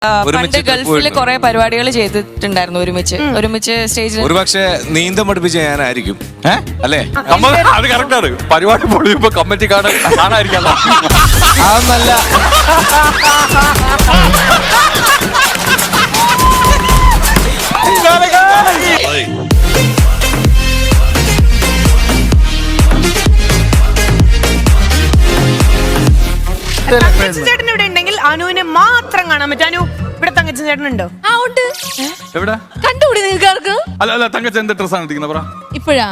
പണ്ട് ഗൾഫിൽ കുറെ പരിപാടികൾ ചെയ്തിട്ടുണ്ടായിരുന്നു ഒരുമിച്ച് സ്റ്റേജിൽ. ഒരുപക്ഷെ നീന്തം പഠിപ്പിച്ച് ഞാനായിരിക്കും അല്ലേ? അത് കറക്റ്റാണ്. പരിപാടി പൊളിയുമ്പോ കമ്മിറ്റി കാണാതിരിക്കാം. അതൊന്നല്ല. ചേട്ടൻ ഇവിടെ ഉണ്ടെങ്കിൽ അനുവിനെ മാത്രം കാണാൻ പറ്റും. അനു ഇവിടെ തങ്കച്ചൻ ചേട്ടൻ ഉണ്ടോ? ആ ഉണ്ട്. എവിടെ കണ്ടുകൂടി നിങ്ങൾക്ക്? അല്ല തങ്കച്ച എന്ത് ഡ്രസ്സാണ് ഇരിക്കുന്നത് പറ. ഇപ്പഴാ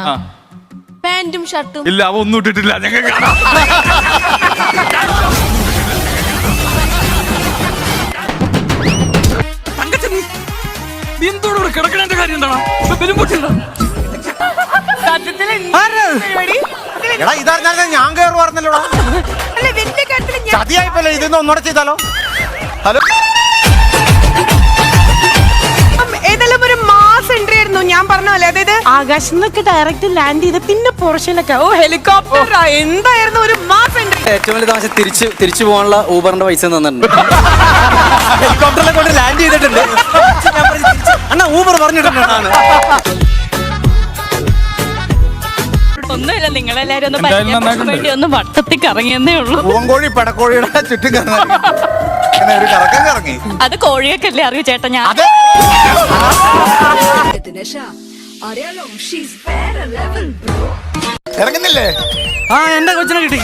പാന്റും ഷർട്ടും. ഇല്ല അവ ഒന്നും ഇട്ടിട്ടില്ല. ഞങ്ങൾ കാണാം. എന്തോട് കിടക്കണേന്റെ കാര്യം എന്താണ്? ഞാൻ കയറി പറഞ്ഞല്ലോ. ചതിയായിപ്പല്ലോ. ഇതൊന്നും ഒന്നുകൂടെ ചെയ്താലോ? ഹലോ, ഏതെല്ലാം ഒരു മാസ് എൻട്രി ആയിരുന്നു ഞാൻ പറഞ്ഞ പോലെ. അതായത് ആകാശം നിന്നൊക്കെ ഡയറക്റ്റ് ലാൻഡ് ചെയ്ത് പിന്നെ പോർഷനിലൊക്കെ ഹെലികോപ്റ്റർ എന്തായിരുന്നു ഒരു മാസ് എൻട്രി. ഏറ്റവും വലിയ താമസം തിരിച്ചു പോകാനുള്ള ഊബറിന്റെ പൈസ തന്നിട്ടുണ്ട്. ഹെലികോപ്റ്ററിലെ കൊണ്ട് ലാൻഡ് ചെയ്തിട്ടുണ്ട്. അണ്ണാ ഊബർ പറഞ്ഞിട്ടുണ്ട്. ഒന്നുമില്ല, നിങ്ങളെല്ലാരും ഒന്ന് പരിചയപ്പെടാൻ വേണ്ടി ഒന്ന് വട്ടത്തിൽ കറങ്ങിയെന്നേ ഉള്ളൂ. പൂവൻകോഴി പടക്കോഴിയുടെ ചുറ്റും ഒരു കറക്കം കറങ്ങി. അത് കോഴിയൊക്കെ അല്ലേ അറിയൂ ചേട്ടാ. ഞാൻ ഇറങ്ങുന്നില്ലേ? ആ എന്റെ കൊച്ചിനെ കിട്ടി.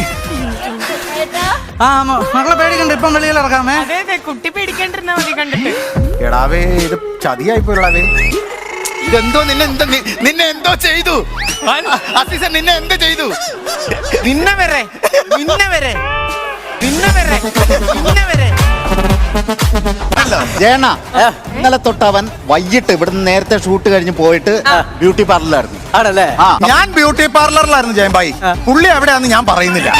ആ മക്കളെ പേടിക്കണ്ട. ഇപ്പം വെളിയിൽ ഇറക്കാമേ. അതെ കുട്ടി പേടിക്കേണ്ടിരുന്ന മതി കണ്ടിട്ട്. എടാവേ ഇത് ചതിയായിപ്പോളാവേ. ഇതെന്തോ നിന്നെ എന്തോ ചെയ്തു അസീസൻ. നിന്നെ എന്ത് ചെയ്തു? നിന്നെ വരെ ജയണ്ണ ഇന്നലെ തൊട്ട് അവൻ വൈകിട്ട് ഇവിടുന്ന് നേരത്തെ ഷൂട്ട് കഴിഞ്ഞ് പോയിട്ട് ബ്യൂട്ടി പാർലറിലായിരുന്നു. ആണല്ലേ? ഞാൻ ബ്യൂട്ടി പാർലറിലായിരുന്നു ജയമ്പായി. പുള്ളി എവിടെയാന്ന് ഞാൻ പറയുന്നില്ല.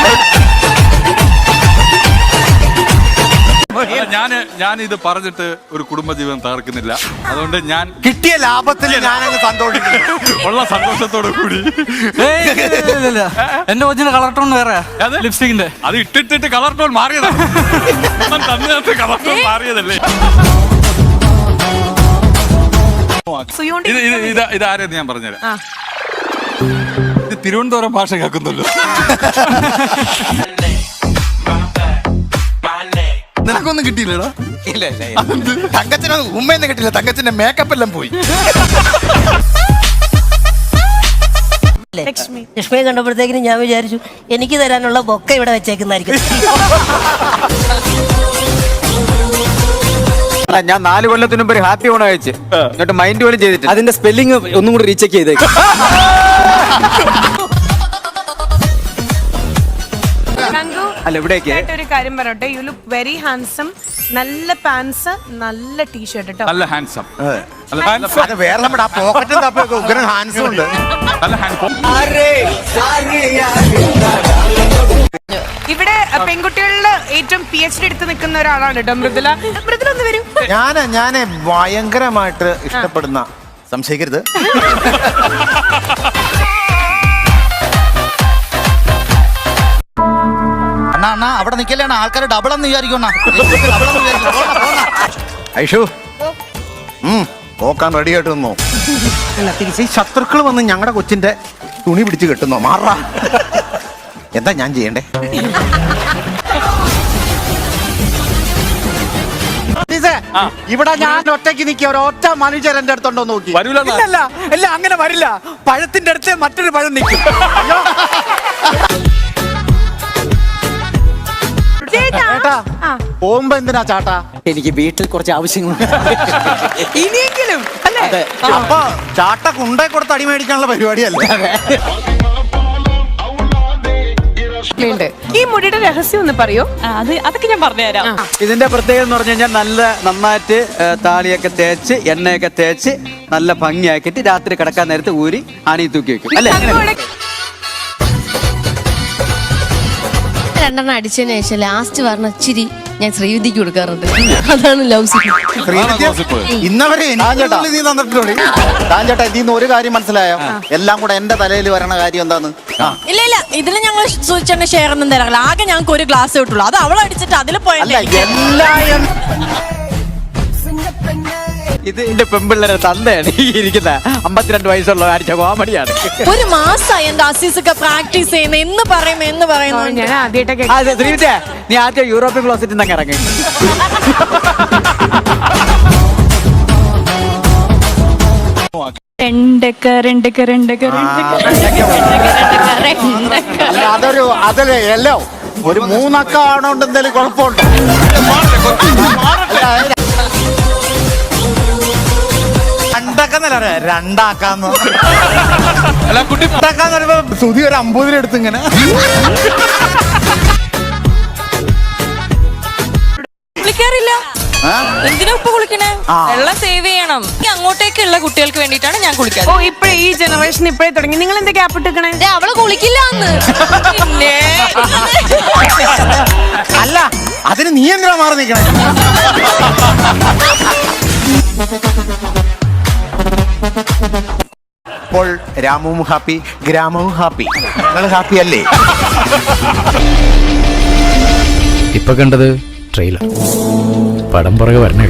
ഞാൻ ഇത് പറഞ്ഞിട്ട് ഒരു കുടുംബജീവൻ തകർക്കുന്നില്ല. അതുകൊണ്ട് ഞാൻ കിട്ടിയ ലാഭത്തിൽ ഞാനങ്ങ് സന്തോഷിക്കുന്നു. ഉള്ള സന്തോഷത്തോടു കൂടി. എന്റെ കൊച്ചിന്റെ കളർ ടോൺ വേറെ ലിപ്സ്റ്റിക്കിന്റെ. അത് ഇട്ടിട്ട് കളർ ടോൺ മാറിയതാണ്. തന്നെ കളർ ടോൺ മാറിയതല്ലേ? ഇതാരെന്ന് ഞാൻ പറഞ്ഞുതരാം. ഇത് തിരുവനന്തപുരം ഭാഷ കേൾക്കുന്നല്ലോ. നിനക്കൊന്നും കിട്ടിയില്ലടാ? ഇല്ല തങ്കച്ചന് ഉമ്മയൊന്നും കിട്ടില്ല. തങ്കച്ചന്റെ മേക്കപ്പ് എല്ലാം പോയി. ലക്ഷ്മിയെ കണ്ടപ്പോഴത്തേക്കിനും ഞാൻ വിചാരിച്ചു എനിക്ക് തരാനുള്ള ബൊക്ക ഇവിടെ വെച്ചേക്കുന്നായിരിക്കും. ഞാൻ 4 കൊല്ലത്തിന് മുമ്പ് ഒരു ഹാപ്പി ഓണം അയച്ച് എന്നിട്ട് മൈൻഡ് പോലും ചെയ്തിട്ട് അതിന്റെ സ്പെല്ലിംഗ് ഒന്നും കൂടി റീചെക്ക് ചെയ്തേക്കും. അല്ല ഇവിടേക്ക് ഒരു കാര്യം പറയട്ടെ. You look very handsome. നല്ല പാൻസ്, നല്ല ടീഷർട്ട് കേട്ടോ. നല്ല ഹാൻസം. അത് വേറെ നമ്മുടെ ആ പോക്കറ്റും തപ്പൊക്കെ ഉഗ്രൻ ഹാൻസും ഉണ്ട്. നല്ല ഹാൻസം. ഇവിടെ പെൺകുട്ടികളിൽ ഏറ്റവും PhD എടുത്ത് നിൽക്കുന്ന ഒരാളാണ് കേട്ടോ മൃദുല. മൃദുല ഒന്ന് വരൂ. ഞാന് ഭയങ്കരമായിട്ട് ഇഷ്ടപ്പെടുന്ന, സംശയിക്കരുത്, അണ്ണാ അവിടെ നിൽക്കലാണ് ആൾക്കാർ ഡബിൾ എന്ന് വിചാരിക്കും. ഐഷു നോക്കാൻ റെഡി ആയിട്ട് നിന്നോ? തിരിച്ച് ശത്രുക്കൾ വന്ന് ഞങ്ങളുടെ കൊച്ചിന്റെ തുണി പിടിച്ച് കെട്ടുന്നോ? മാറാ. എന്താ ഞാൻ ചെയ്യണ്ടേ? ഇവിടെ ഞാൻ ഒറ്റയ്ക്ക് നിൽക്കുക. ഒരൊറ്റ മനുഷ്യർ എന്റെ അടുത്തുണ്ടോ നോക്കി. ഇല്ല അങ്ങനെ വരില്ല. പഴത്തിന്റെ അടുത്ത് മറ്റൊരു പഴം നിൽക്കും. പോകുമ്പോ എന്തിനാ ചാട്ടാ? എനിക്ക് വീട്ടിൽ കുറച്ച് ആവശ്യങ്ങളുണ്ട്. ഇനിയെങ്കിലും അല്ലേ? അപ്പൊ ചാട്ട കുണ്ടേ കൊടുത്ത് അടി മേടിക്കാനുള്ള പരിപാടിയല്ല. ഈ മുടിയുടെ രഹസ്യം ഒന്ന് പറയോ? അതൊക്കെ ഞാൻ പറഞ്ഞുതരാം. ഇതിന്റെ പ്രത്യേകത എന്ന് പറഞ്ഞു കഴിഞ്ഞാൽ നന്നായിട്ട് താളിയൊക്കെ തേച്ച് എണ്ണയൊക്കെ തേച്ച് നല്ല ഭംഗിയാക്കിയിട്ട് രാത്രി കിടക്കാൻ നേരത്ത് ഊരി ആണി തൂക്കി വെക്കും അല്ലേ? 2 അടിച്ചതിന് ശേഷം ലാസ്റ്റ് പറഞ്ഞ ഇച്ചിരി ഞാൻ ശ്രീവിദ്യക്ക് കൊടുക്കാറുണ്ട്. അതാണ് ലവ് ഇന്നവരെ ചേട്ടാ ഇതിന്ന് ഒരു കാര്യം മനസ്സിലായോ? എല്ലാം കൂടെ എന്റെ തലയിൽ വരണ കാര്യം എന്താന്ന്? ഇല്ല ഇതിൽ ഞങ്ങൾ സൂചിച്ചേണ്ട ഷെയർ ഒന്നും തരാറില്ല. ആകെ ഞങ്ങൾക്ക് ഒരു ഗ്ലാസ് കിട്ടുള്ളൂ. അത് അവളടിച്ചിട്ട് അതിൽ പോയല്ലേ. ഇത് എന്റെ പെമ്പിള്ളേരെ തന്തയാണ് ഈ ഇരിക്കുന്ന 52 വയസ്സുള്ള അടിച്ച കോമഡിയാണ്. ഒരു മാസമായി എന്റെ അസീസൊക്കെ പ്രാക്ടീസ് ചെയ്യുന്ന എന്ന് പറയുന്നു ഞാൻ ആദ്യമായിട്ടൊക്കെ അതെ ശ്രീവിദ്യ, നീ ആദ്യം യൂറോപ്യൻ ക്ലോസറ്റിൽ നിന്ന് ഇറങ്ങി. അല്ല, അതൊരു എല്ലോ ഒരു 3 അക്ക ആണോണ്ട് എന്തെങ്കിലും കുഴപ്പമുണ്ടോ? രണ്ടാക്കാന്ന് അല്ല കുട്ടി സുധി ഒരു 50 എടുത്ത് ഇങ്ങനെ കുളിക്കാറില്ല. എന്തിനാ ഉപ്പ് കുളിക്കണേ? വെള്ളം സേവ് ചെയ്യണം. അങ്ങോട്ടേക്കുള്ള കുട്ടികൾക്ക് വേണ്ടിയിട്ടാണ് ഞാൻ കുളിക്കാറ്. ഓ ഇപ്പഴേ ഈ ജനറേഷൻ ഇപ്പഴേ തുടങ്ങി. നിങ്ങൾ എന്താ ഗ്യാപ്പ് ഇട്ടിക്കണേ? അവള് കുളിക്കില്ല അന്ന്. പിന്നെ അല്ല, അതിന് നീ എന്തിനാ മാറി നിൽക്കണേ? ഇപ്പോൾ രാമവും ഹാപ്പി, ഗ്രാമവും ഹാപ്പി. നിങ്ങൾ ഹാപ്പി അല്ലേ? ഇപ്പൊ കണ്ടത് ട്രെയിലർ, പടം പുറകെ വരണേ.